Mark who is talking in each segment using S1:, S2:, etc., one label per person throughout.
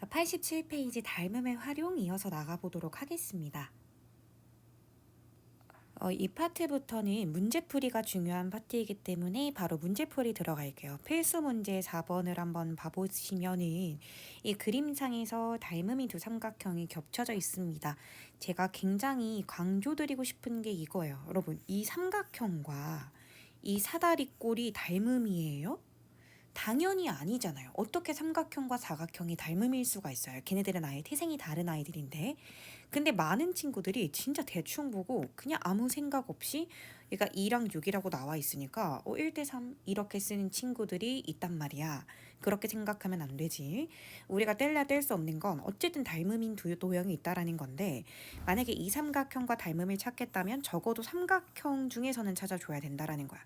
S1: 87페이지 닮음의 활용 이어서 나가보도록 하겠습니다. 이 파트부터는 문제풀이가 중요한 파트이기 때문에 바로 문제풀이 들어갈게요. 필수 문제 4번을 한번 봐보시면은 이 그림상에서 닮음이 두 삼각형이 겹쳐져 있습니다. 제가 굉장히 강조드리고 싶은 게 이거예요. 여러분, 이 삼각형과 이 사다리꼴이 닮음이에요? 당연히 아니잖아요. 어떻게 삼각형과 사각형이 닮음일 수가 있어요. 걔네들은 아예 태생이 다른 아이들인데. 근데 많은 친구들이 진짜 대충 보고 그냥 아무 생각 없이 얘가 2랑 6이라고 나와 있으니까 1대 3 이렇게 쓰는 친구들이 있단 말이야. 그렇게 생각하면 안 되지. 우리가 뗄래야 뗄 수 없는 건 어쨌든 닮음인 두 도형이 있다라는 건데, 만약에 이 삼각형과 닮음을 찾겠다면 적어도 삼각형 중에서는 찾아줘야 된다라는 거야.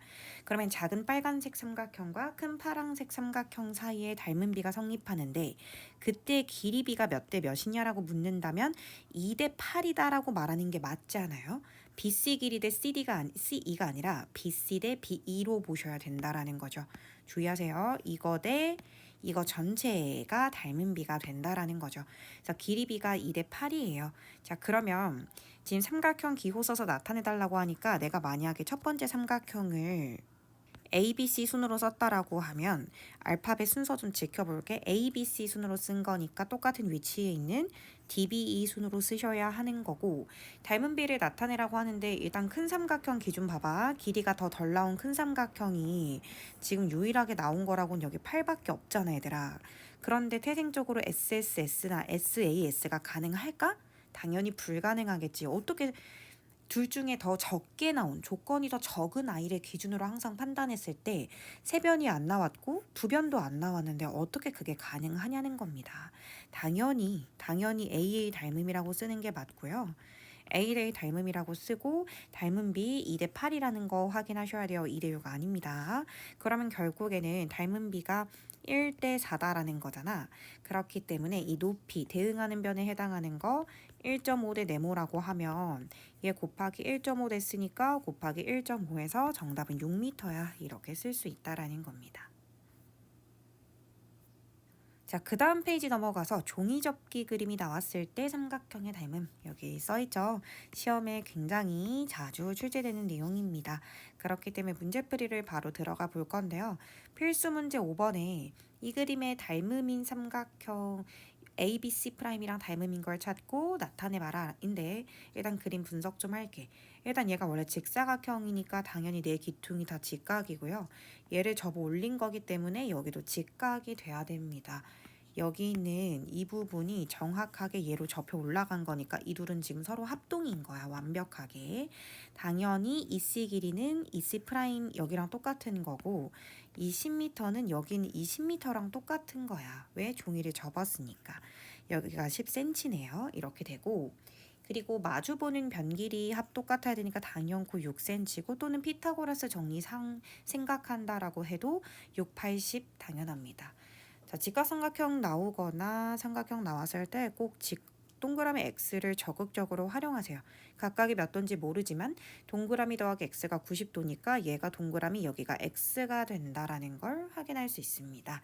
S1: 그러면 작은 빨간색 삼각형과 큰 파란색 삼각형 사이에 닮은 비가 성립하는데, 그때 길이 비가 몇 대 몇이냐라고 묻는다면 2대 8이다라고 말하는 게 맞지 않아요? BC 길이 대 CE가 아니라 BC 대 B2로 보셔야 된다라는 거죠. 주의하세요. 이거 전체가 닮은 비가 된다라는 거죠. 그래서 길이 비가 2대 8이에요. 자, 그러면 지금 삼각형 기호 써서 나타내 달라고 하니까 내가 만약에 첫 번째 삼각형을 ABC 순으로 썼다라고 하면 알파벳 순서 좀 지켜볼게. ABC 순으로 쓴 거니까 똑같은 위치에 있는 DBE 순으로 쓰셔야 하는 거고, 닮은 비를 나타내라고 하는데 일단 큰 삼각형 기준 봐봐. 길이가 더 덜 나온 큰 삼각형이 지금 유일하게 나온 거라고는 여기 8밖에 없잖아, 얘들아. 그런데 태생적으로 SSS나 SAS가 가능할까? 당연히 불가능하겠지. 어떻게 둘 중에 더 적게 나온, 조건이 더 적은 아이를 기준으로 항상 판단했을 때 세 변이 안 나왔고 두 변도 안 나왔는데 어떻게 그게 가능하냐는 겁니다. 당연히 AA 닮음이라고 쓰는 게 맞고요. A를 닮음이라고 쓰고 닮은 비 2대 8이라는 거 확인하셔야 돼요. 2대 6 아닙니다. 그러면 결국에는 닮은 비가 1대 4다라는 거잖아. 그렇기 때문에 이 높이, 대응하는 변에 해당하는 거 1.5대 네모라고 하면 얘 곱하기 1.5 됐으니까 곱하기 1.5에서 정답은 6m야. 이렇게 쓸 수 있다라는 겁니다. 자, 그 다음 페이지 넘어가서 종이접기 그림이 나왔을 때 삼각형의 닮음, 여기 써있죠. 시험에 굉장히 자주 출제되는 내용입니다. 그렇기 때문에 문제풀이를 바로 들어가 볼 건데요. 필수 문제 5번에 이 그림의 닮음인 삼각형 ABC 프라임이랑 닮음인 걸 찾고 나타내봐라 인데, 일단 그림 분석 좀 할게. 일단 얘가 원래 직사각형이니까 당연히 내 기퉁이 다 직각이고요. 얘를 접어 올린 거기 때문에 여기도 직각이 돼야 됩니다. 여기 있는 이 부분이 정확하게 얘로 접혀 올라간 거니까 이 둘은 지금 서로 합동인 거야. 완벽하게. 당연히 EC 길이는 EC 프라임 여기랑 똑같은 거고, 이 10m는 여기는 이 10m랑 똑같은 거야. 왜? 종이를 접었으니까. 여기가 10cm네요. 이렇게 되고, 그리고 마주보는 변 길이 합 똑같아야 되니까 당연코 6cm고, 또는 피타고라스 정리상 생각한다라고 해도 6, 80 당연합니다. 자, 직각삼각형 나오거나 삼각형 나왔을 때 꼭 동그라미 x를 적극적으로 활용하세요. 각각이 몇 도인지 모르지만 동그라미 더하기 x가 90도니까 얘가 동그라미 여기가 x가 된다라는 걸 확인할 수 있습니다.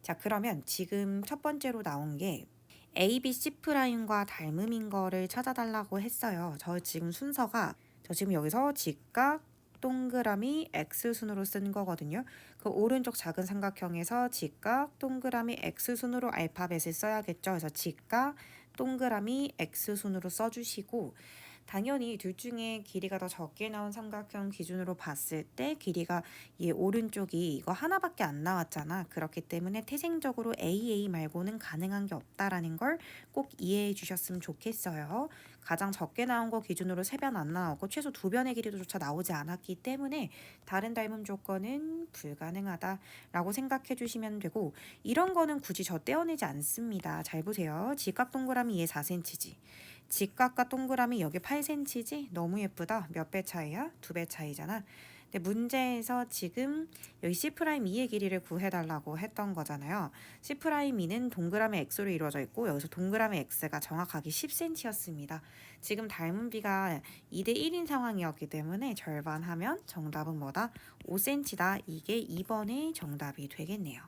S1: 자, 그러면 지금 첫 번째로 나온 게 ABC 프라임과 닮음인 거를 찾아달라고 했어요. 저 지금 여기서 직각 동그라미 x순으로 쓴 거거든요. 그 오른쪽 작은 삼각형에서 직각 동그라미 x순으로 알파벳을 써야겠죠. 그래서 직각 동그라미 x순으로 써주시고, 당연히 둘 중에 길이가 더 적게 나온 삼각형 기준으로 봤을 때 길이가 얘 오른쪽이 이거 하나밖에 안 나왔잖아. 그렇기 때문에 태생적으로 AA 말고는 가능한 게 없다라는 걸 꼭 이해해 주셨으면 좋겠어요. 가장 적게 나온 거 기준으로 3변 안 나오고 최소 2변의 길이도조차 나오지 않았기 때문에 다른 닮음 조건은 불가능하다라고 생각해 주시면 되고, 이런 거는 굳이 저 떼어내지 않습니다. 잘 보세요. 직각 동그라미 얘 4cm지. 직각과 동그라미 여기 8cm지? 너무 예쁘다. 몇 배 차이야? 2배 차이잖아. 근데 문제에서 지금 여기 C'E의 길이를 구해달라고 했던 거잖아요. C'E는 동그라미 x로 이루어져 있고 여기서 동그라미 x가 정확하게 10cm였습니다. 지금 닮은 비가 2대 1인 상황이었기 때문에 절반하면 정답은 뭐다? 5cm다. 이게 2번의 정답이 되겠네요.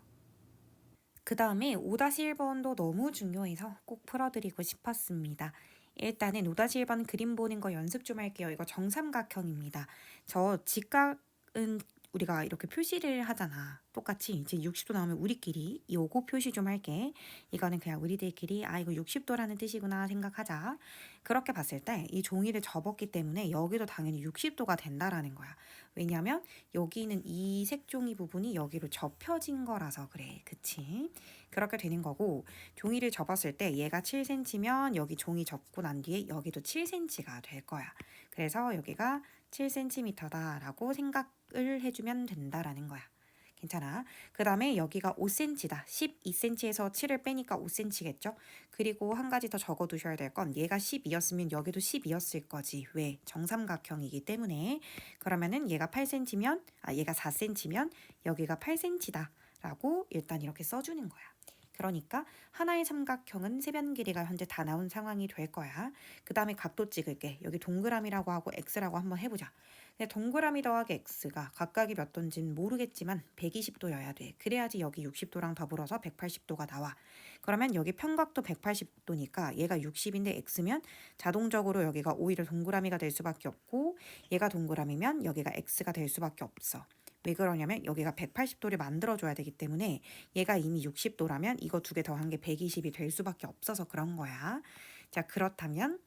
S1: 그 다음에 5-1번도 너무 중요해서 꼭 풀어드리고 싶었습니다. 일단은 5-1번 그림 보는 거 연습 좀 할게요. 이거 정삼각형입니다. 저 직각은 우리가 이렇게 표시를 하잖아. 똑같이 이제 60도 나오면 우리끼리 요거 표시 좀 할게. 이거는 그냥 우리들끼리 이거 60도라는 뜻이구나 생각하자. 그렇게 봤을 때 이 종이를 접었기 때문에 여기도 당연히 60도가 된다라는 거야. 왜냐면 여기는 이 색종이 부분이 여기로 접혀진 거라서 그래. 그치? 그렇게 되는 거고 종이를 접었을 때 얘가 7cm면 여기 종이 접고 난 뒤에 여기도 7cm가 될 거야. 그래서 여기가 7cm다라고 생각을 해주면 된다라는 거야. 괜찮아. 그 다음에 여기가 5cm다. 12cm에서 7을 빼니까 5cm겠죠? 그리고 한 가지 더 적어두셔야 될 건 얘가 12였으면 여기도 12였을 거지. 왜? 정삼각형이기 때문에. 그러면은 얘가 8cm면, 얘가 4cm면 여기가 8cm다. 라고 일단 이렇게 써주는 거야. 그러니까 하나의 삼각형은 세변 길이가 현재 다 나온 상황이 될 거야. 그 다음에 각도 찍을게. 여기 동그라미라고 하고 x라고 한번 해보자. 근데 동그라미 더하기 x가 각각이 몇 도인지는 모르겠지만 120도여야 돼. 그래야지 여기 60도랑 더불어서 180도가 나와. 그러면 여기 평각도 180도니까 얘가 60인데 x면 자동적으로 여기가 오히려 동그라미가 될 수밖에 없고 얘가 동그라미면 여기가 x가 될 수밖에 없어. 왜 그러냐면 여기가 180도를 만들어줘야 되기 때문에 얘가 이미 60도라면 이거 두 개 더한 게 120이 될 수밖에 없어서 그런 거야. 자, 그렇다면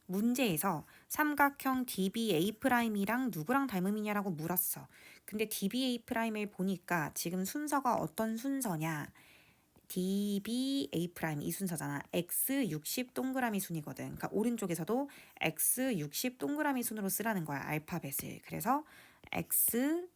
S1: 문제에서 삼각형 DBA'이랑 누구랑 닮음이냐라고 물었어. 근데 DBA'을 보니까 지금 순서가 어떤 순서냐? DBA' 이 순서잖아. X60 동그라미 순이거든. 그러니까 오른쪽에서도 X60 동그라미 순으로 쓰라는 거야. 알파벳을. 그래서 X60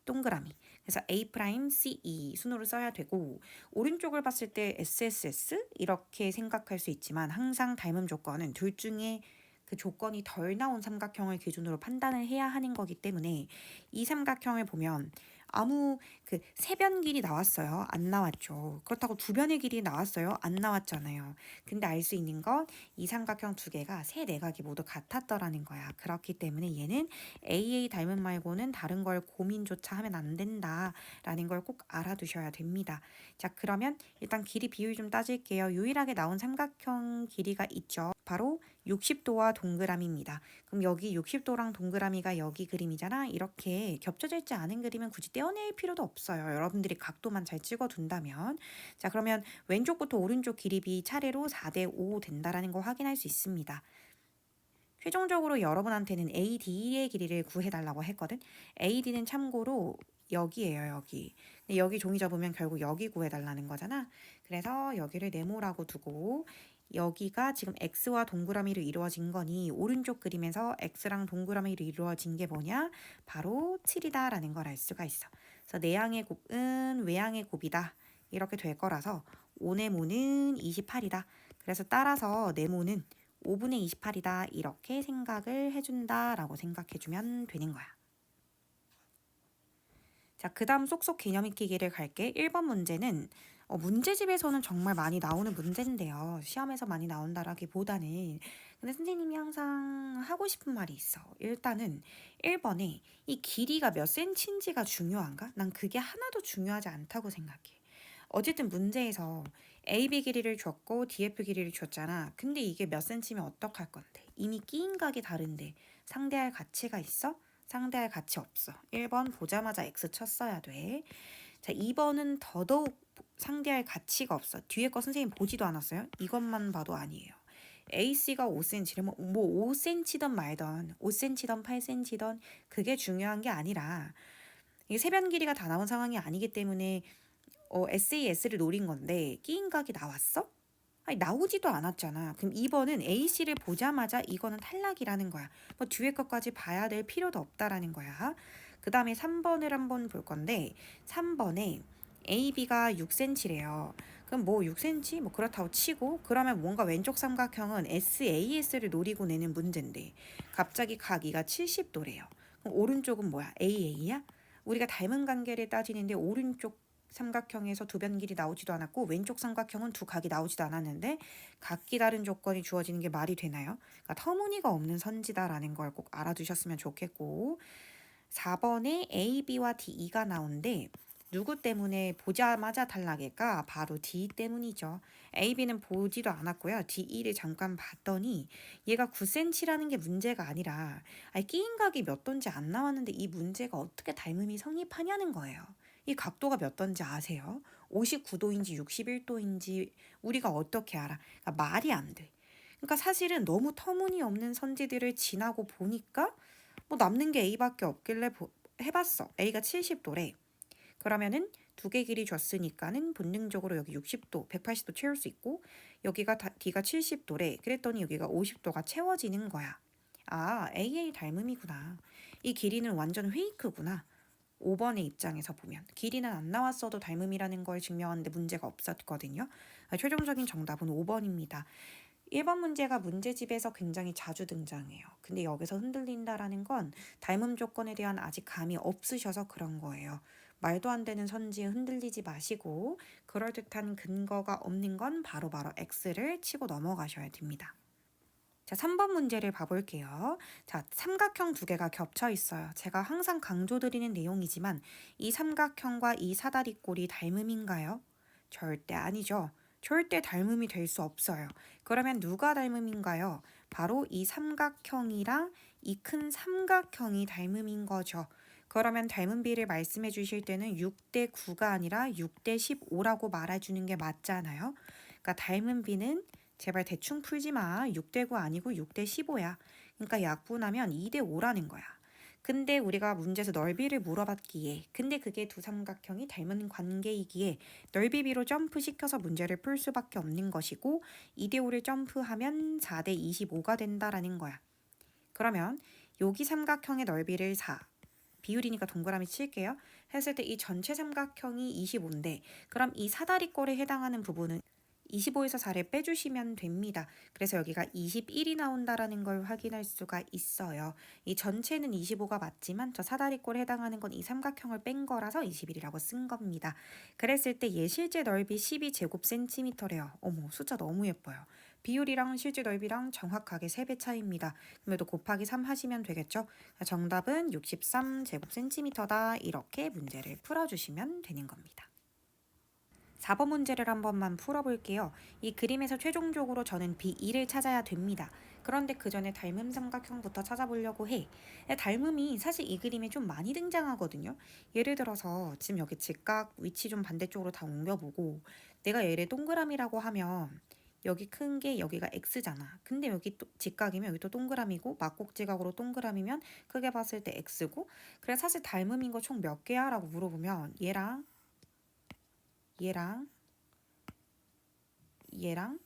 S1: 동그라미. 그래서 A'CE 순으로 써야 되고 오른쪽을 봤을 때 SSS 이렇게 생각할 수 있지만 항상 닮음 조건은 둘 중에 그 조건이 덜 나온 삼각형을 기준으로 판단을 해야 하는 거기 때문에 이 삼각형을 보면 아무 그 세변 길이 나왔어요? 안 나왔죠. 그렇다고 두 변의 길이 나왔어요? 안 나왔잖아요. 근데 알 수 있는 건 이 삼각형 두 개가 세 내각이 모두 같았더라는 거야. 그렇기 때문에 얘는 AA 닮음 말고는 다른 걸 고민조차 하면 안 된다라는 걸 꼭 알아두셔야 됩니다. 자, 그러면 일단 길이 비율 좀 따질게요. 유일하게 나온 삼각형 길이가 있죠. 바로 60도와 동그라미입니다. 그럼 여기 60도랑 동그라미가 여기 그림이잖아. 이렇게 겹쳐져 있지 않은 그림은 굳이 떼어낼 필요도 없어요. 여러분들이 각도만 잘 찍어둔다면. 자, 그러면 왼쪽부터 오른쪽 길이비 차례로 4대5 된다라는 거 확인할 수 있습니다. 최종적으로 여러분한테는 AD의 길이를 구해달라고 했거든. AD는 참고로 여기예요, 여기. 근데 여기 종이 접으면 결국 여기 구해달라는 거잖아. 그래서 여기를 네모라고 두고 여기가 지금 X와 동그라미로 이루어진 거니 오른쪽 그림에서 X랑 동그라미로 이루어진 게 뭐냐? 바로 7이다라는 걸 알 수가 있어. 그래서 내향의 곱은 외향의 곱이다. 이렇게 될 거라서 5네모는 28이다. 그래서 따라서 네모는 5분의 28이다. 이렇게 생각을 해준다라고 생각해주면 되는 거야. 자, 그 다음 쏙쏙 개념 익히기를 갈게. 1번 문제는 문제집에서는 정말 많이 나오는 문제인데요. 시험에서 많이 나온다라기보다는 근데 선생님이 항상 하고 싶은 말이 있어. 일단은 1번에 이 길이가 몇 센치인지가 중요한가? 난 그게 하나도 중요하지 않다고 생각해. 어쨌든 문제에서 AB 길이를 줬고 DF 길이를 줬잖아. 근데 이게 몇 센치면 어떡할 건데? 이미 끼인 각이 다른데 상대할 가치가 있어? 상대할 가치 없어. 1번 보자마자 X 쳤어야 돼. 자, 2번은 더더욱 상대할 가치가 없어. 뒤에 거 선생님 보지도 않았어요? 이것만 봐도 아니에요. AC가 5cm래 뭐 5cm든 말던 5cm든 8cm든 그게 중요한 게 아니라 이게 세변 길이가 다 나온 상황이 아니기 때문에 SAS를 노린 건데 끼인 각이 나왔어? 아니 나오지도 않았잖아. 그럼 2번은 A씨를 보자마자 이거는 탈락이라는 거야. 뭐 뒤에 것까지 봐야 될 필요도 없다라는 거야. 그 다음에 3번을 한번 볼 건데 3번에 AB가 6cm래요. 그럼 뭐 6cm? 뭐 그렇다고 치고 그러면 뭔가 왼쪽 삼각형은 SAS를 노리고 내는 문제인데 갑자기 각이가 70도래요. 그럼 오른쪽은 뭐야? AA야? 우리가 닮은 관계를 따지는데 오른쪽 삼각형에서 두 변 길이 나오지도 않았고 왼쪽 삼각형은 두 각이 나오지도 않았는데 각기 다른 조건이 주어지는 게 말이 되나요? 그러니까 터무니가 없는 선지다라는 걸 꼭 알아두셨으면 좋겠고 4번에 A, B와 D가 나오는데 누구 때문에 보자마자 탈락일까? 바로 D 때문이죠. A, B는 보지도 않았고요. D를 잠깐 봤더니 얘가 9cm라는 게 문제가 아니라 끼인 각이 몇 도인지 안 나왔는데 이 문제가 어떻게 닮음이 성립하냐는 거예요. 이 각도가 몇 도인지 아세요? 59도인지 61도인지 우리가 어떻게 알아? 그러니까 말이 안 돼. 그러니까 사실은 너무 터무니없는 선지들을 지나고 보니까 뭐 남는 게 A밖에 없길래 해봤어. A가 70도래. 그러면은 두 개 길이 줬으니까는 본능적으로 여기 60도, 180도 채울 수 있고 여기가 D가 70도래. 그랬더니 여기가 50도가 채워지는 거야. 아, AA 닮음이구나. 이 길이는 완전 페이크구나. 5번의 입장에서 보면 길이는 안 나왔어도 닮음이라는 걸 증명하는데 문제가 없었거든요. 최종적인 정답은 5번입니다. 1번 문제가 문제집에서 굉장히 자주 등장해요. 근데 여기서 흔들린다라는 건 닮음 조건에 대한 아직 감이 없으셔서 그런 거예요. 말도 안 되는 선지에 흔들리지 마시고 그럴듯한 근거가 없는 건 바로바로 X를 치고 넘어가셔야 됩니다. 자, 3번 문제를 봐볼게요. 자, 삼각형 두 개가 겹쳐 있어요. 제가 항상 강조드리는 내용이지만 이 삼각형과 이 사다리꼴이 닮음인가요? 절대 아니죠. 절대 닮음이 될 수 없어요. 그러면 누가 닮음인가요? 바로 이 삼각형이랑 이 큰 삼각형이 닮음인 거죠. 그러면 닮음비를 말씀해 주실 때는 6대 9가 아니라 6대 15라고 말해주는 게 맞잖아요. 그러니까 닮음비는 제발 대충 풀지 마. 6대 9 아니고 6대 15야. 그러니까 약분하면 2대 5라는 거야. 근데 우리가 문제에서 넓이를 물어봤기에 근데 그게 두 삼각형이 닮은 관계이기에 넓이비로 점프시켜서 문제를 풀 수밖에 없는 것이고 2대 5를 점프하면 4대 25가 된다라는 거야. 그러면 여기 삼각형의 넓이를 4 비율이니까 동그라미 칠게요. 했을 때 이 전체 삼각형이 25인데 그럼 이 사다리꼴에 해당하는 부분은 25에서 4를 빼주시면 됩니다. 그래서 여기가 21이 나온다라는 걸 확인할 수가 있어요. 이 전체는 25가 맞지만 저 사다리꼴에 해당하는 건 이 삼각형을 뺀 거라서 21이라고 쓴 겁니다. 그랬을 때 얘 실제 넓이 12제곱센티미터래요. 어머, 숫자 너무 예뻐요. 비율이랑 실제 넓이랑 정확하게 3배 차이입니다. 그럼에도 곱하기 3 하시면 되겠죠? 정답은 63제곱센티미터다. 이렇게 문제를 풀어주시면 되는 겁니다. 4번 문제를 한 번만 풀어볼게요. 이 그림에서 최종적으로 저는 B2를 찾아야 됩니다. 그런데 그 전에 닮음 삼각형부터 찾아보려고 해. 닮음이 사실 이 그림에 좀 많이 등장하거든요. 예를 들어서 지금 여기 직각 위치 좀 반대쪽으로 다 옮겨보고 내가 얘를 동그라미라고 하면 여기 큰 게 여기가 X잖아. 근데 여기 또 직각이면 여기 또 동그라미고 막곡지각으로 동그라미면 크게 봤을 때 X고 그래서 사실 닮음인 거 총 몇 개야? 라고 물어보면 얘랑 얘랑 얘랑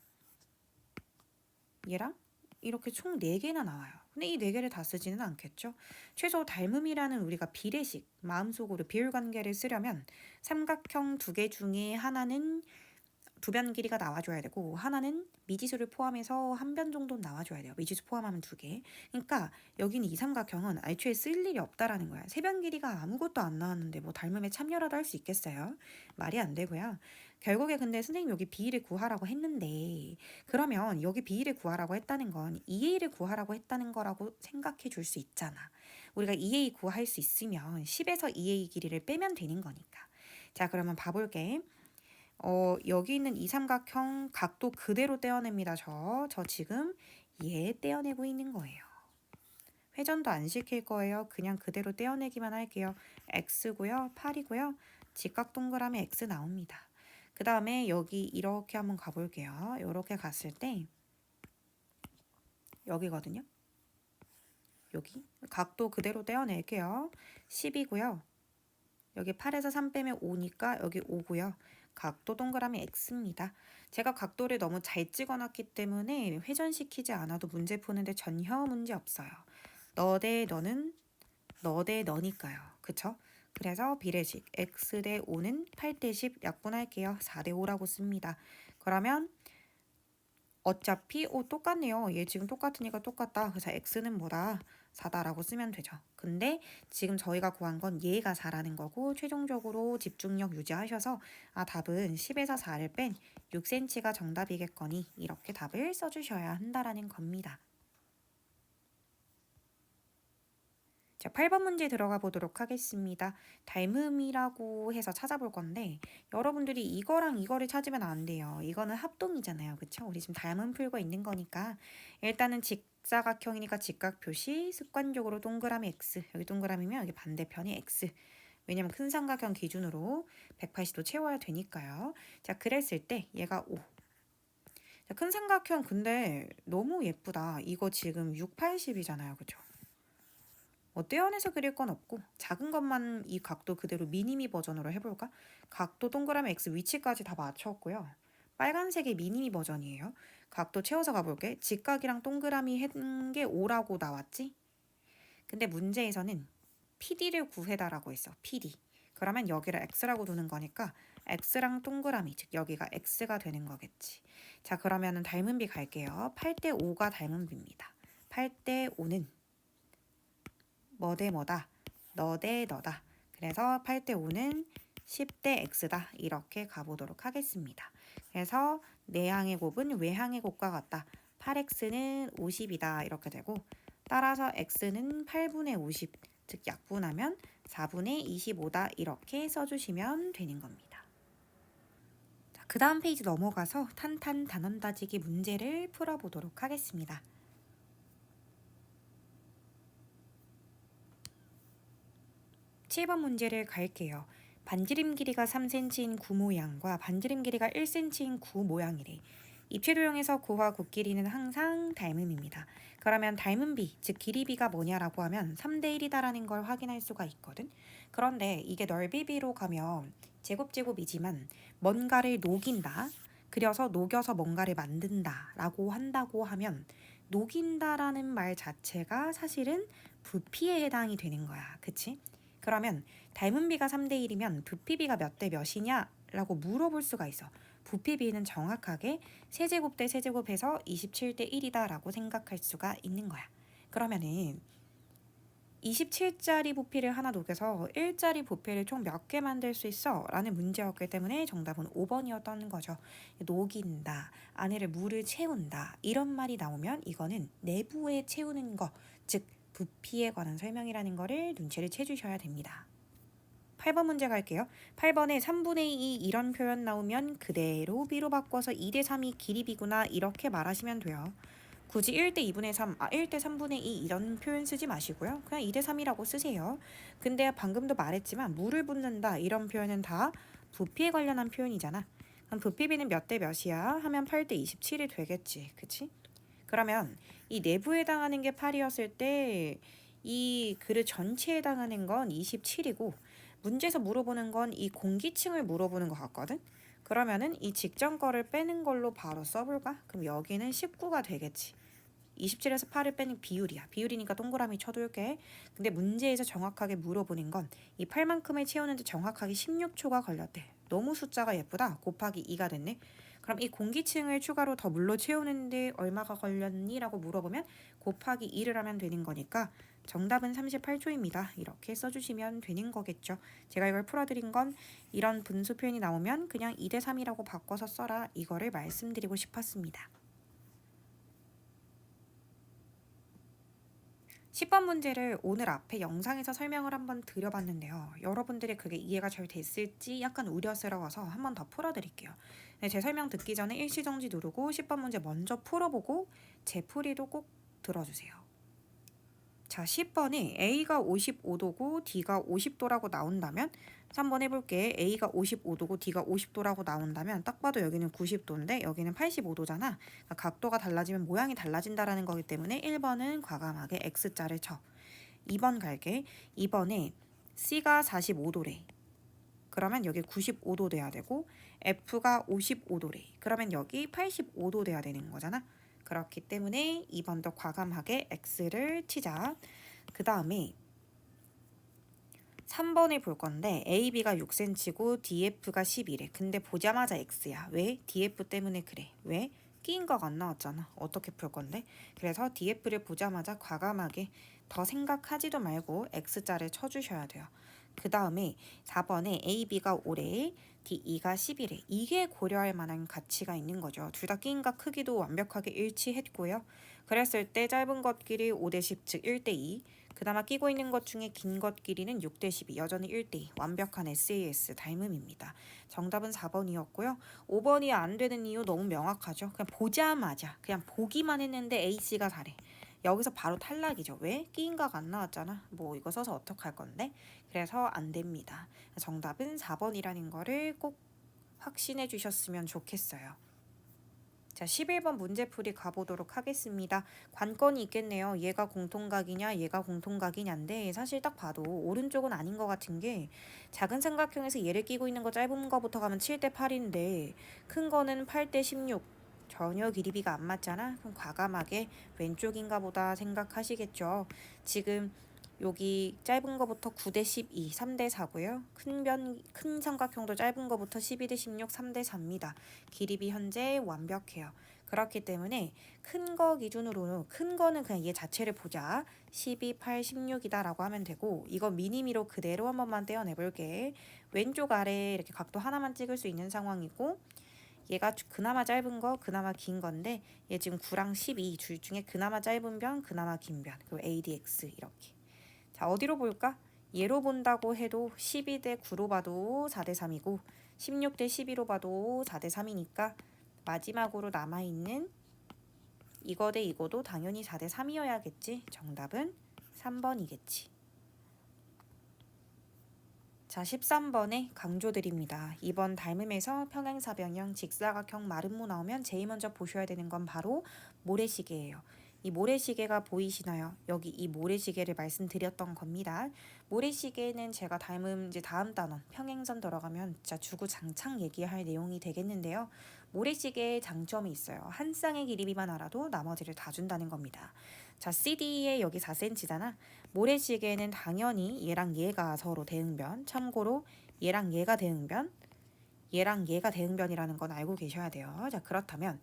S1: 얘랑 이렇게 총 4개나 나와요. 근데 이 4개를 다 쓰지는 않겠죠. 최소 닮음이라는 우리가 비례식, 마음속으로 비율관계를 쓰려면 삼각형 2개 중에 하나는 두 변 길이가 나와줘야 되고 하나는 미지수를 포함해서 한 변 정도는 나와줘야 돼요. 미지수 포함하면 2개. 그러니까 여기는 이 삼각형은 애초에 쓸 일이 없다라는 거야. 세 변 길이가 아무것도 안 나왔는데 뭐 닮음에 참여라도 할 수 있겠어요? 말이 안 되고요. 결국에 근데 선생님 여기 비의를 구하라고 했는데 그러면 여기 비의를 구하라고 했다는 건 2a를 구하라고 했다는 거라고 생각해 줄 수 있잖아. 우리가 2a 구할 수 있으면 10에서 2a 길이를 빼면 되는 거니까. 자, 그러면 봐볼게. 여기 있는 이 삼각형 각도 그대로 떼어냅니다. 저 지금 얘 떼어내고 있는 거예요. 회전도 안 시킬 거예요. 그냥 그대로 떼어내기만 할게요. x고요. 8이고요. 직각 동그라미 x 나옵니다. 그 다음에 여기 이렇게 한번 가볼게요. 이렇게 갔을 때 여기거든요. 여기 각도 그대로 떼어낼게요. 10이고요. 여기 8에서 3 빼면 5니까 여기 5고요. 각도 동그라미 X입니다. 제가 각도를 너무 잘 찍어놨기 때문에 회전시키지 않아도 문제 푸는데 전혀 문제 없어요. 너 대 너는 너 대 너니까요. 그쵸? 그래서 비례식 X 대 5는 8 대 10 약분할게요. 4 대 5라고 씁니다. 그러면 어차피 똑같네요. 얘 지금 똑같으니까 똑같다. 그래서 x는 뭐다? 4다라고 쓰면 되죠. 근데 지금 저희가 구한 건 얘가 4라는 거고 최종적으로 집중력 유지하셔서 답은 10에서 4를 뺀 6cm가 정답이겠거니 이렇게 답을 써주셔야 한다라는 겁니다. 자, 8번 문제 들어가 보도록 하겠습니다. 닮음이라고 해서 찾아볼 건데 여러분들이 이거랑 이거를 찾으면 안 돼요. 이거는 합동이잖아요. 그쵸? 우리 지금 닮음 풀고 있는 거니까 일단은 직사각형이니까 직각 표시 습관적으로 동그라미 X 여기 동그라미면 여기 반대편이 X 왜냐면 큰 삼각형 기준으로 180도 채워야 되니까요. 자, 그랬을 때 얘가 5. 자, 큰 삼각형 근데 너무 예쁘다. 이거 지금 6, 80이잖아요. 그쵸? 뭐 떼어내서 그릴 건 없고 작은 것만 이 각도 그대로 미니미 버전으로 해볼까? 각도 동그라미 X 위치까지 다 맞췄고요. 빨간색의 미니미 버전이에요. 각도 채워서 가볼게. 직각이랑 동그라미 한 게 5라고 나왔지? 근데 문제에서는 PD를 구해다라고 했어. PD. 그러면 여기를 X라고 두는 거니까 X랑 동그라미, 즉 여기가 X가 되는 거겠지. 자, 그러면은 닮은 비 갈게요. 8대 5가 닮은 비입니다. 8대 5는 뭐 대 뭐다? 너 대 너다. 그래서 8대 5는 10대 X다. 이렇게 가보도록 하겠습니다. 그래서 내항의 곱은 외항의 곱과 같다. 8X는 50이다. 이렇게 되고 따라서 X는 8분의 50, 즉 약분하면 4분의 25다. 이렇게 써주시면 되는 겁니다. 자, 그 다음 페이지 넘어가서 탄탄 단원 다지기 문제를 풀어보도록 하겠습니다. 7번 문제를 갈게요. 반지름 길이가 3cm인 구 모양과 반지름 길이가 1cm인 구 모양이래. 입체도형에서 구와 구 길이는 항상 닮음입니다. 그러면 닮음비, 즉 길이비가 뭐냐라고 하면 3대 1이다라는 걸 확인할 수가 있거든. 그런데 이게 넓이비로 가면 제곱제곱이지만 뭔가를 녹인다. 그려서 녹여서 뭔가를 만든다라고 한다고 하면 녹인다라는 말 자체가 사실은 부피에 해당이 되는 거야. 그치? 그러면 닮은비가 3대 1이면 부피비가 몇 대 몇이냐? 라고 물어볼 수가 있어. 부피비는 정확하게 세제곱 대 세제곱해서 27대 1이다 라고 생각할 수가 있는 거야. 그러면은 27짜리 부피를 하나 녹여서 1짜리 부피를 총 몇 개 만들 수 있어? 라는 문제였기 때문에 정답은 5번이었던 거죠. 녹인다, 안에를 물을 채운다 이런 말이 나오면 이거는 내부에 채우는 거, 즉 부피에 관한 설명이라는 거를 눈치를 채주셔야 됩니다. 8번 문제 갈게요. 8번에 3분의 2 이런 표현 나오면 그대로 b로 바꿔서 2대 3이 길이비구나 이렇게 말하시면 돼요. 굳이 1대 2분의 3, 1대 3분의 2 이런 표현 쓰지 마시고요. 그냥 2대 3이라고 쓰세요. 근데 방금도 말했지만 물을 붓는다 이런 표현은 다 부피에 관련한 표현이잖아. 그럼 부피비는 몇 대 몇이야? 하면 8대 27이 되겠지. 그치? 그러면 이 내부에 해당하는 게 8이었을 때 이 그릇 전체에 해당하는 건 27이고 문제에서 물어보는 건 이 공기층을 물어보는 것 같거든? 그러면은 이 직전 거를 빼는 걸로 바로 써볼까? 그럼 여기는 19가 되겠지. 27에서 8을 빼는 비율이야. 비율이니까 동그라미 쳐둘게. 근데 문제에서 정확하게 물어보는 건 이 8만큼을 채우는데 정확하게 16초가 걸렸대. 너무 숫자가 예쁘다. 곱하기 2가 됐네. 그럼 이 공기층을 추가로 더 물로 채우는데 얼마가 걸렸니? 라고 물어보면 곱하기 2를 하면 되는 거니까 정답은 38초입니다. 이렇게 써주시면 되는 거겠죠. 제가 이걸 풀어드린 건 이런 분수 표현이 나오면 그냥 2대 3이라고 바꿔서 써라. 이거를 말씀드리고 싶었습니다. 10번 문제를 오늘 앞에 영상에서 설명을 한번 드려봤는데요. 여러분들이 그게 이해가 잘 됐을지 약간 우려스러워서 한번 더 풀어드릴게요. 네, 제 설명 듣기 전에 일시정지 누르고 10번 문제 먼저 풀어보고 제 풀이도 꼭 들어주세요. 자, 10번에 A가 55도고 D가 50도라고 나온다면 3번 해볼게. A가 55도고 D가 50도라고 나온다면 딱 봐도 여기는 90도인데 여기는 85도잖아. 그러니까 각도가 달라지면 모양이 달라진다라는 거기 때문에 1번은 과감하게 X자를 쳐. 2번 갈게. 2번에 C가 45도래. 그러면 여기 95도 돼야 되고 F가 55도래. 그러면 여기 85도 돼야 되는 거잖아. 그렇기 때문에 2번도 과감하게 X를 치자. 그 다음에 3번에 볼 건데 AB가 6cm고 DF가 11래. 근데 보자마자 X야. 왜? DF 때문에 그래. 왜? 끼인 거가 안 나왔잖아. 어떻게 풀 건데? 그래서 DF를 보자마자 과감하게 더 생각하지도 말고 X자를 쳐주셔야 돼요. 그 다음에 4번에 AB가 5래, DE가 11래. 이게 고려할 만한 가치가 있는 거죠. 둘 다 끼인과 크기도 완벽하게 일치했고요. 그랬을 때 짧은 것 길이 5대 10, 즉 1대 2. 그나마 끼고 있는 것 중에 긴 것 길이는 6대12, 여전히 1대2, 완벽한 SAS 닮음입니다. 정답은 4번이었고요. 5번이 안 되는 이유 너무 명확하죠. 그냥 보자마자 그냥 보기만 했는데 A씨가 잘해. 여기서 바로 탈락이죠. 왜? 끼인 각 안 나왔잖아. 뭐 이거 써서 어떡할 건데? 그래서 안 됩니다. 정답은 4번이라는 거를 꼭 확신해 주셨으면 좋겠어요. 자, 11번 문제풀이 가보도록 하겠습니다. 관건이 있겠네요. 얘가 공통각이냐, 얘가 공통각이냐인데 사실 딱 봐도 오른쪽은 아닌 것 같은 게 작은 삼각형에서 얘를 끼고 있는 거 짧은 거부터 가면 7대8인데 큰 거는 8대16. 전혀 길이비가 안 맞잖아. 그럼 과감하게 왼쪽인가 보다 생각하시겠죠. 지금 여기 짧은 거부터 9대12, 3대4고요. 큰 삼각형도 짧은 거부터 12대16, 3대4입니다. 길이비 현재 완벽해요. 그렇기 때문에 큰 거 기준으로 큰 거는 그냥 얘 자체를 보자. 12, 8, 16이다 라고 하면 되고 이거 미니미로 그대로 한 번만 떼어내볼게. 왼쪽 아래 이렇게 각도 하나만 찍을 수 있는 상황이고 얘가 그나마 짧은 거, 그나마 긴 건데 얘 지금 9랑 12 둘 중에 그나마 짧은 변, 그나마 긴 변. 그리고 ADX 이렇게. 자, 어디로 볼까? 얘로 본다고 해도 12대 9로 봐도 4대 3이고 16대 12로 봐도 4대 3이니까 마지막으로 남아있는 이거 대 이거도 당연히 4대 3이어야겠지. 정답은 3번이겠지. 자, 13번에 강조드립니다. 이번 닮음에서 평행사변형, 직사각형, 마름모 나오면 제일 먼저 보셔야 되는 건 바로 모래시계예요. 이 모래시계가 보이시나요? 여기 이 모래시계를 말씀드렸던 겁니다. 모래시계는 제가 닮음 이제 다음 단원 평행선 들어가면 진짜 주구장창 얘기할 내용이 되겠는데요. 모래시계의 장점이 있어요. 한 쌍의 길이비만 알아도 나머지를 다 준다는 겁니다. 자, CD에 여기 4cm잖아. 모래시계는 당연히 얘랑 얘가 서로 대응변. 참고로 얘랑 얘가 대응변, 얘랑 얘가 대응변이라는 건 알고 계셔야 돼요. 자, 그렇다면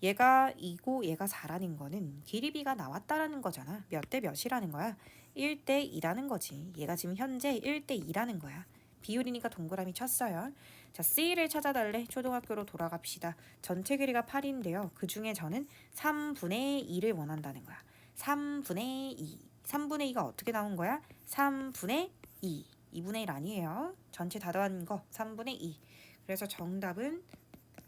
S1: 얘가 2고 얘가 4라는 거는 길이비가 나왔다라는 거잖아. 몇 대 몇이라는 거야? 1대 2라는 거지. 얘가 지금 현재 1대 2라는 거야. 비율이니까 동그라미 쳤어요. 자, C를 찾아달래. 초등학교로 돌아갑시다. 전체 길이가 8인데요. 그 중에 저는 3분의 2를 원한다는 거야. 3분의 2. 3분의 2가 어떻게 나온 거야? 3분의 2. 2분의 1 아니에요. 전체 다 더한 거 3분의 2. 그래서 정답은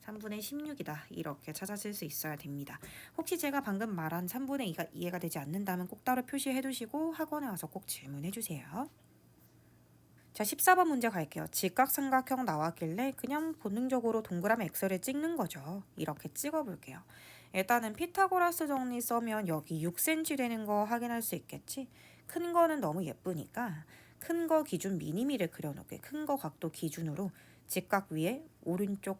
S1: 3분의 16이다. 이렇게 찾아줄 수 있어야 됩니다. 혹시 제가 방금 말한 3분의 2가 이해가 되지 않는다면 꼭 따로 표시해 두시고 학원에 와서 꼭 질문해 주세요. 자, 14번 문제 갈게요. 직각삼각형 나왔길래 그냥 본능적으로 동그라미 X를 찍는 거죠. 이렇게 찍어볼게요. 일단은 피타고라스 정리 써면 여기 6cm 되는 거 확인할 수 있겠지? 큰 거는 너무 예쁘니까 큰 거 기준 미니미를 그려놓게. 큰 거 각도 기준으로 직각 위에 오른쪽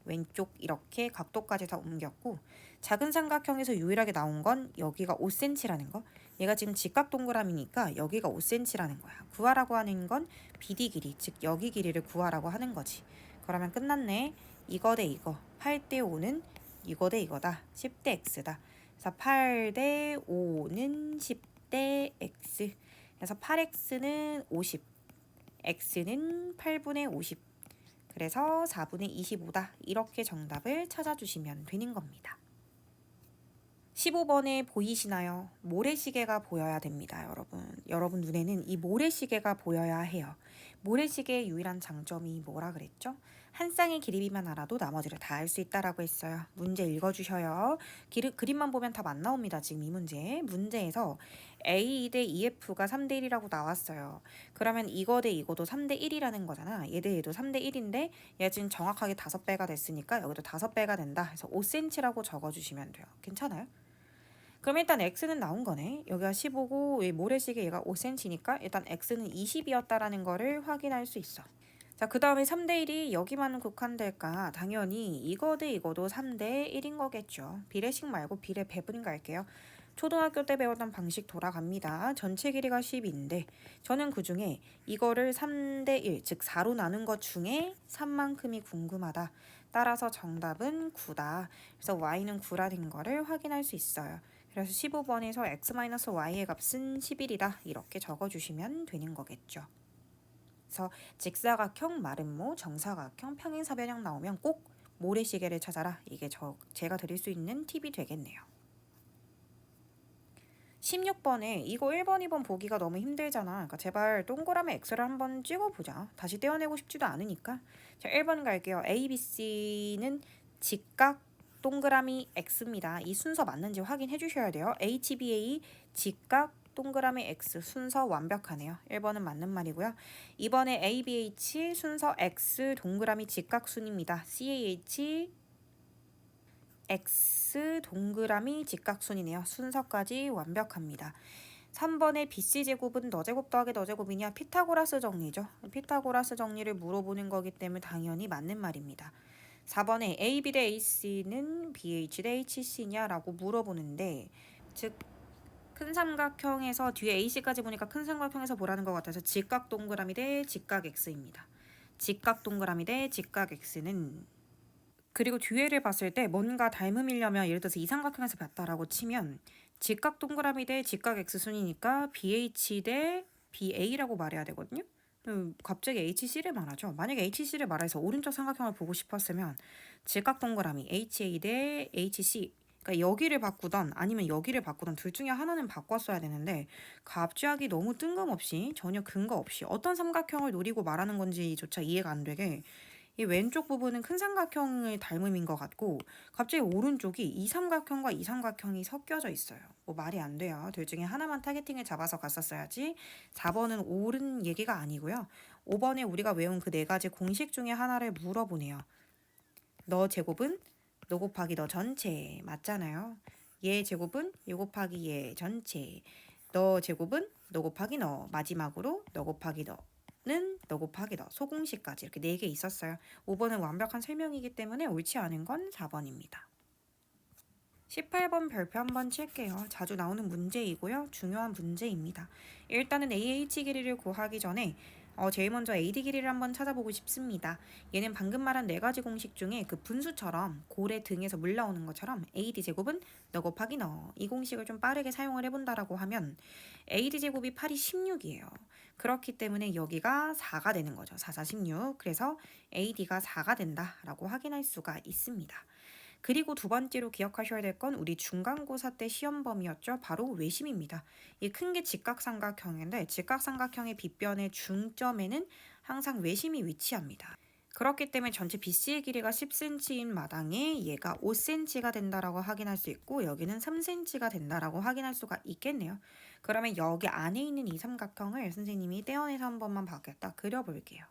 S1: 왼쪽 이렇게 각도까지 다 옮겼고 작은 삼각형에서 유일하게 나온 건 여기가 5cm라는 거. 얘가 지금 직각 동그라미니까 여기가 5cm라는 거야. 구하라고 하는 건 BD 길이, 즉 여기 길이를 구하라고 하는 거지. 그러면 끝났네. 이거 대 이거. 8대 5는 이거 대 이거다. 10대 X다. 그래서 8대 5는 10대 X. 그래서 8X는 50. X는 8분의 50. 그래서 4분의 25다. 이렇게 정답을 찾아주시면 되는 겁니다. 15번에 보이시나요? 모래시계가 보여야 됩니다, 여러분. 여러분 눈에는 이 모래시계가 보여야 해요. 모래시계의 유일한 장점이 뭐라 그랬죠? 한 쌍의 길이비만 알아도 나머지를 다 알 수 있다라고 했어요. 문제 읽어주셔요. 그림만 보면 답 안 나옵니다. 지금 이 문제. 문제에서 A 대 EF가 3대 1이라고 나왔어요. 그러면 이거 대 이거도 3대 1이라는 거잖아. 얘 대 얘도 3대 1인데 얘 지금 정확하게 5배가 됐으니까 여기도 5배가 된다. 그래서 5cm라고 적어주시면 돼요. 괜찮아요? 그럼 일단 x는 나온 거네. 여기가 15고 모래시계 얘가 5cm니까 일단 x는 20이었다라는 거를 확인할 수 있어. 자, 그 다음에 3대 1이 여기만 국한될까? 당연히 이거 대 이거도 3대 1인 거겠죠. 비례식 말고 비례 배분 갈게요. 초등학교 때 배웠던 방식 돌아갑니다. 전체 길이가 10인데 저는 그 중에 이거를 3대 1, 즉 4로 나눈 것 중에 3만큼이 궁금하다. 따라서 정답은 9다. 그래서 y는 9라는 거를 확인할 수 있어요. 그래서 15번에서 x-y의 값은 11이다. 이렇게 적어주시면 되는 거겠죠. 그래서 직사각형, 마름모, 정사각형, 평행사변형 나오면 꼭 모래시계를 찾아라. 이게 제가 드릴 수 있는 팁이 되겠네요. 16번에 이거 1번, 2번 보기가 너무 힘들잖아. 그러니까 제발 동그라미 X를 한번 찍어보자. 다시 떼어내고 싶지도 않으니까. 자, 1번 갈게요. A, B, C는 직각 동그라미 X입니다. 이 순서 맞는지 확인해 주셔야 돼요. H, B, A 직각 동그라미 X 순서 완벽하네요. 1번은 맞는 말이고요. 2번에 A, B, H 순서 X 동그라미 직각순입니다. C, A, H X 동그라미 직각순이네요. 순서까지 완벽합니다. 3번의 BC제곱은 너제곱 더하기 너제곱이냐? 피타고라스 정리죠. 피타고라스 정리를 물어보는 거기 때문에 당연히 맞는 말입니다. 4번에 AB 대 AC는 BH 대 HC냐? 라고 물어보는데 즉 큰 삼각형에서 뒤에 AC까지 보니까 큰 삼각형에서 보라는 것 같아서 직각 동그라미 대 직각 X입니다. 직각 동그라미 대 직각 X는 그리고 뒤에를 봤을 때 뭔가 닮음이려면 예를 들어서 이 삼각형에서 봤다라고 치면 직각 동그라미 대 직각 x순이니까 BH 대 BA라고 말해야 되거든요. 갑자기 HC를 말하죠. 만약에 HC를 말해서 오른쪽 삼각형을 보고 싶었으면 직각 동그라미 HA 대 HC 그러니까 여기를 바꾸던 아니면 여기를 바꾸던 둘 중에 하나는 바꿨어야 되는데 갑자기 너무 뜬금없이 전혀 근거 없이 어떤 삼각형을 노리고 말하는 건지조차 이해가 안 되게 이 왼쪽 부분은 큰 삼각형의 닮음인 것 같고 갑자기 오른쪽이 이 삼각형과 이 삼각형이 섞여져 있어요. 뭐 말이 안 돼요. 둘 중에 하나만 타겟팅을 잡아서 갔었어야지. 4번은 옳은 얘기가 아니고요. 5번에 우리가 외운 그 네 가지 공식 중에 하나를 물어보네요. 너 제곱은 너 곱하기 너 전체 맞잖아요. 얘 제곱은 얘 곱하기 얘 전체. 너 제곱은 너 곱하기 너 마지막으로 너 곱하기 너는 너 곱하기 너 소공식까지 이렇게 4개 있었어요. 5번은 완벽한 설명이기 때문에 옳지 않은 건 4번입니다. 18번 별표 한번 칠게요. 자주 나오는 문제이고요. 중요한 문제입니다. 일단은 AH 길이를 구하기 전에 제일 먼저 AD 길이를 한번 찾아보고 싶습니다. 얘는 방금 말한 네 가지 공식 중에 그 분수처럼 고래 등에서 물 나오는 것처럼 AD 제곱은 너 곱하기 너. 이 공식을 좀 빠르게 사용을 해본다라고 하면 AD 제곱이 8이 16이에요. 그렇기 때문에 여기가 4가 되는 거죠. 4, 4, 16. 그래서 AD가 4가 된다라고 확인할 수가 있습니다. 그리고 두 번째로 기억하셔야 될 건 우리 중간고사 때 시험 범위였죠. 바로 외심입니다. 이 큰 게 직각삼각형인데 직각삼각형의 빗변의 중점에는 항상 외심이 위치합니다. 그렇기 때문에 전체 BC의 길이가 10cm인 마당에 얘가 5cm가 된다라고 확인할 수 있고 여기는 3cm가 된다라고 확인할 수가 있겠네요. 그러면 여기 안에 있는 이 삼각형을 선생님이 떼어내서 한 번만 바뀌었다 그려볼게요.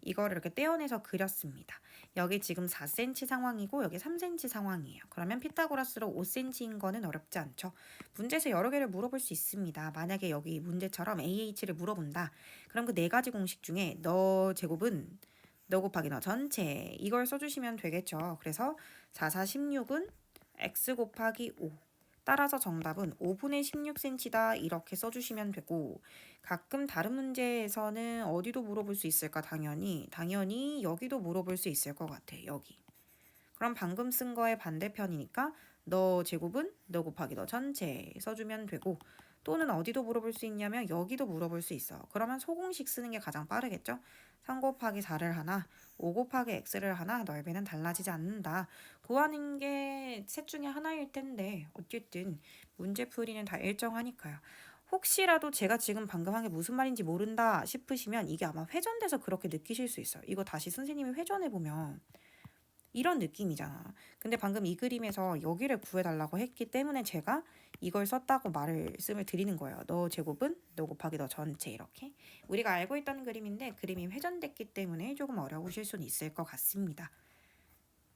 S1: 이거를 이렇게 떼어내서 그렸습니다. 여기 지금 4cm 상황이고 여기 3cm 상황이에요. 그러면 피타고라스로 5cm인 거는 어렵지 않죠. 문제에서 여러 개를 물어볼 수 있습니다. 만약에 여기 문제처럼 AH를 물어본다. 그럼 그 네 가지 공식 중에 너 제곱은 너 곱하기 너 전체 이걸 써주시면 되겠죠. 그래서 4, 4, 16은 x 곱하기 5 따라서 정답은 5분의 16cm다 이렇게 써주시면 되고 가끔 다른 문제에서는 어디도 물어볼 수 있을까? 당연히 여기도 물어볼 수 있을 것 같아. 여기. 그럼 방금 쓴 거의 반대편이니까 너 제곱은 너 곱하기 너 전체 써주면 되고 또는 어디도 물어볼 수 있냐면 여기도 물어볼 수 있어. 그러면 소공식 쓰는 게 가장 빠르겠죠? 3 곱하기 4를 하나 5 곱하기 x를 하나 넓이는 달라지지 않는다. 구하는 게 셋 중에 하나일 텐데 어쨌든 문제풀이는 다 일정하니까요. 혹시라도 제가 지금 방금 한 게 무슨 말인지 모른다 싶으시면 이게 아마 회전돼서 그렇게 느끼실 수 있어요. 이거 다시 선생님이 회전해보면 이런 느낌이잖아. 근데 방금 이 그림에서 여기를 구해달라고 했기 때문에 제가 이걸 썼다고 말씀을 드리는 거예요. 너 제곱은 너 곱하기 너 전체 이렇게. 우리가 알고 있던 그림인데 그림이 회전됐기 때문에 조금 어려우실 수는 있을 것 같습니다.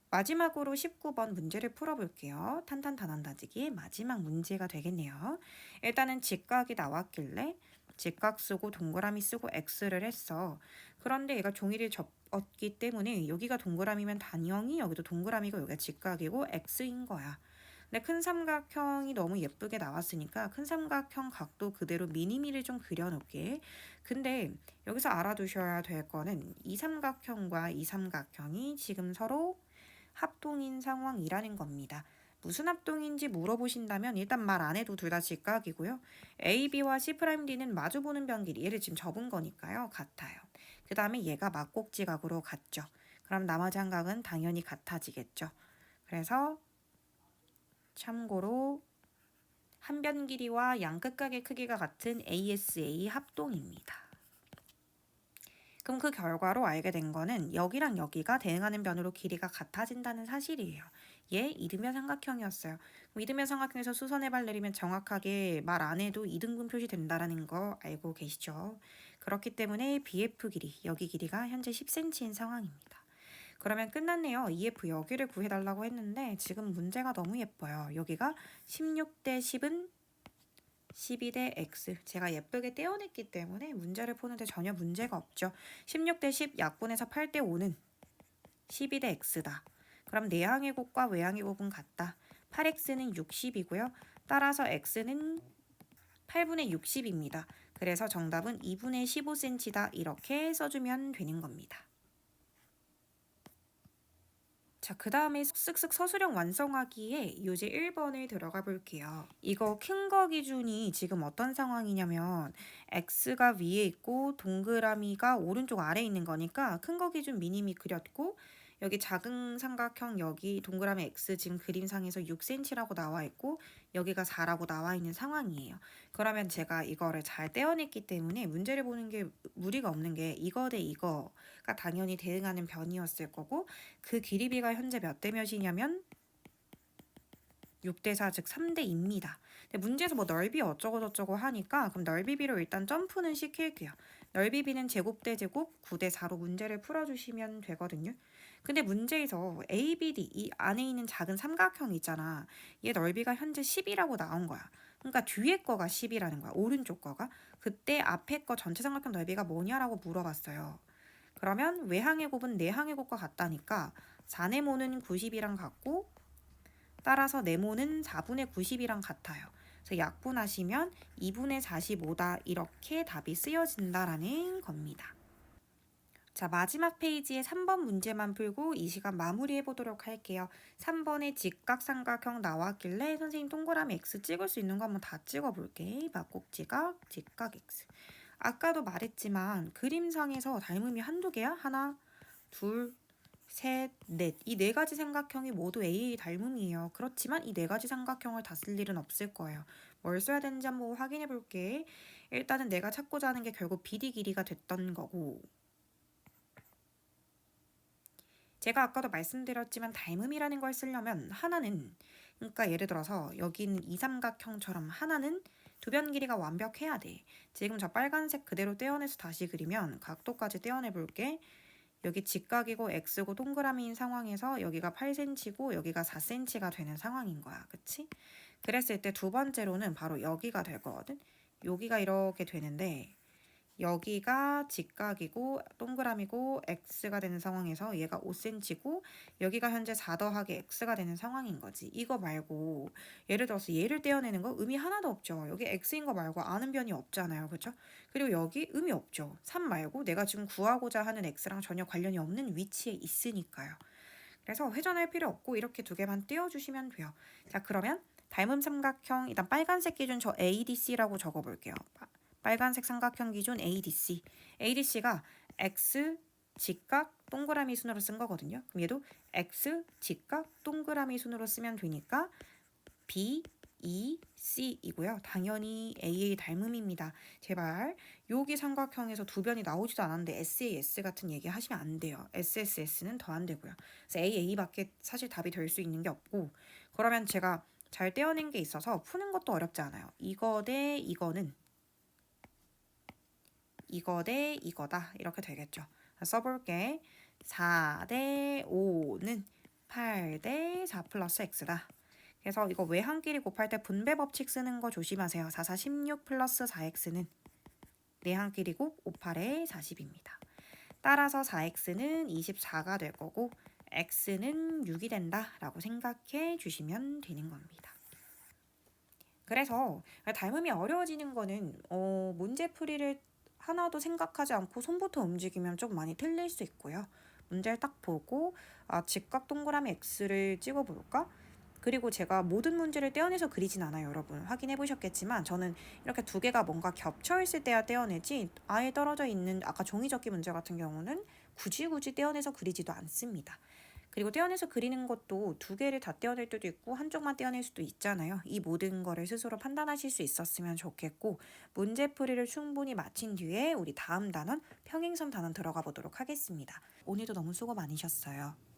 S1: 마지막으로 19번 문제를 풀어볼게요. 탄탄단원다지기의 마지막 문제가 되겠네요. 일단은 직각이 나왔길래 직각 쓰고 동그라미 쓰고 X를 했어. 그런데 얘가 종이를 접었기 때문에 여기가 동그라미면 단형이 여기도 동그라미고 여기가 직각이고 X인 거야. 근데 큰 삼각형이 너무 예쁘게 나왔으니까 큰 삼각형 각도 그대로 미니미를 좀 그려놓을게. 근데 여기서 알아두셔야 될 거는 이 삼각형과 이 삼각형이 지금 서로 합동인 상황이라는 겁니다. 무슨 합동인지 물어보신다면 일단 말 안 해도 둘 다 직각이고요. AB와 C'D는 마주보는 변길이 얘를 지금 접은 거니까요. 같아요. 그 다음에 얘가 막곡지각으로 같죠. 그럼 나머지 한 각은 당연히 같아지겠죠. 그래서 참고로 한 변 길이와 양 끝각의 크기가 같은 ASA 합동입니다. 그럼 그 결과로 알게 된 거는 여기랑 여기가 대응하는 변으로 길이가 같아진다는 사실이에요. 얘 이등변 삼각형이었어요. 그럼 이등변 삼각형에서 수선의 발 내리면 정확하게 말 안 해도 이등분 표시된다라는 거 알고 계시죠? 그렇기 때문에 BF 길이, 여기 길이가 현재 10cm인 상황입니다. 그러면 끝났네요. EF 여기를 구해달라고 했는데 지금 문제가 너무 예뻐요. 여기가 16대 10은 12대 x. 제가 예쁘게 떼어냈기 때문에 문제를 푸는데 전혀 문제가 없죠. 16대 10 약분해서 8대 5는 12대 x다. 그럼 내항의 곱과 외항의 곱은 같다. 8x는 60이고요. 따라서 x는 8분의 60입니다. 그래서 정답은 2분의 15cm다. 이렇게 써주면 되는 겁니다. 자, 그 다음에 쓱쓱 서술형 완성하기에 요제 1번을 들어가 볼게요. 이거 큰 거 기준이 지금 어떤 상황이냐면 x가 위에 있고 동그라미가 오른쪽 아래에 있는 거니까 큰 거 기준 미님이 그렸고 여기 작은 삼각형 여기 동그라미 x 지금 그림상에서 6cm라고 나와 있고 여기가 4라고 나와 있는 상황이에요. 그러면 제가 이거를 잘 떼어냈기 때문에 문제를 보는 게 무리가 없는 게 이거 대 이거가 당연히 대응하는 변이었을 거고 그 길이비가 현재 몇 대 몇이냐면 6대 4, 즉 3대 2입니다. 근데 문제에서 뭐 넓이 어쩌고 저쩌고 하니까 그럼 넓이비로 일단 점프는 시킬게요. 넓이비는 제곱 대 제곱 9대 4로 문제를 풀어주시면 되거든요. 근데 문제에서 ABD 이 안에 있는 작은 삼각형 있잖아. 얘 넓이가 현재 10이라고 나온 거야. 그러니까 뒤에 거가 10이라는 거야. 오른쪽 거가. 그때 앞에 거 전체 삼각형 넓이가 뭐냐라고 물어봤어요. 그러면 외항의 곱은 내항의 곱과 같다니까 4네모는 90이랑 같고 따라서 네모는 4분의 90이랑 같아요. 그래서 약분하시면 2분의 45다 이렇게 답이 쓰여진다라는 겁니다. 자, 마지막 페이지에 3번 문제만 풀고 이 시간 마무리해 보도록 할게요. 3번에 직각삼각형 나왔길래 선생님 동그라미 X 찍을 수 있는 거 한번 다 찍어볼게. 막곡지각, 직각 X. 아까도 말했지만 그림상에서 닮음이 한두 개야? 하나, 둘, 셋, 넷. 이 네 가지 삼각형이 모두 AA 닮음이에요. 그렇지만 이 네 가지 삼각형을 다 쓸 일은 없을 거예요. 뭘 써야 되는지 한번 확인해 볼게. 일단은 내가 찾고자 하는 게 결국 BD 길이가 됐던 거고 제가 아까도 말씀드렸지만 닮음이라는 걸 쓰려면 하나는 그러니까 예를 들어서 여기 있는 이 삼각형처럼 하나는 두 변 길이가 완벽해야 돼. 지금 저 빨간색 그대로 떼어내서 다시 그리면 각도까지 떼어내 볼게. 여기 직각이고 x고 동그라미인 상황에서 여기가 8cm고 여기가 4cm가 되는 상황인 거야. 그치? 그랬을 때 두 번째로는 바로 여기가 될 거거든. 여기가 이렇게 되는데 여기가 직각이고 동그라미고 x가 되는 상황에서 얘가 5cm고 여기가 현재 4 더하기 x가 되는 상황인 거지. 이거 말고 예를 들어서 얘를 떼어내는 거 의미 하나도 없죠. 여기 x인 거 말고 아는 변이 없잖아요. 그렇죠? 그리고 여기 의미 없죠. 3 말고 내가 지금 구하고자 하는 x랑 전혀 관련이 없는 위치에 있으니까요. 그래서 회전할 필요 없고 이렇게 두 개만 떼어주시면 돼요. 자, 그러면 닮은 삼각형 일단 빨간색 기준 저 ADC라고 적어볼게요. 빨간색 삼각형 기준 ADC. ADC가 X 직각 동그라미 순으로 쓴 거거든요. 그럼 얘도 X 직각 동그라미 순으로 쓰면 되니까 B, E, C이고요. 당연히 AA 닮음입니다. 제발 여기 삼각형에서 두 변이 나오지도 않았는데 SAS 같은 얘기 하시면 안 돼요. SSS는 더 안 되고요. 그래서 AA밖에 사실 답이 될 수 있는 게 없고 그러면 제가 잘 떼어낸 게 있어서 푸는 것도 어렵지 않아요. 이거 대 이거는 이거 대 이거다 이렇게 되겠죠. 써볼게. 4 대 5는 8 대 4 플러스 x다. 그래서 이거 외항끼리 곱할 때 분배 법칙 쓰는 거 조심하세요. 4, 4, 16 플러스 4x는 내항끼리 곱 5, 8에 40입니다. 따라서 4x는 24가 될 거고 x는 6이 된다 라고 생각해 주시면 되는 겁니다. 그래서 닮음이 어려워지는 거는 문제풀이를 하나도 생각하지 않고 손부터 움직이면 좀 많이 틀릴 수 있고요. 문제를 딱 보고 직각 동그라미 X를 찍어볼까? 그리고 제가 모든 문제를 떼어내서 그리진 않아요. 여러분 확인해 보셨겠지만 저는 이렇게 두 개가 뭔가 겹쳐 있을 때야 떼어내지 아예 떨어져 있는 아까 종이접기 문제 같은 경우는 굳이 떼어내서 그리지도 않습니다. 그리고 떼어내서 그리는 것도 두 개를 다 떼어낼 때도 있고 한쪽만 떼어낼 수도 있잖아요. 이 모든 거를 스스로 판단하실 수 있었으면 좋겠고 문제풀이를 충분히 마친 뒤에 우리 다음 단원 평행선 단원 들어가 보도록 하겠습니다. 오늘도 너무 수고 많으셨어요.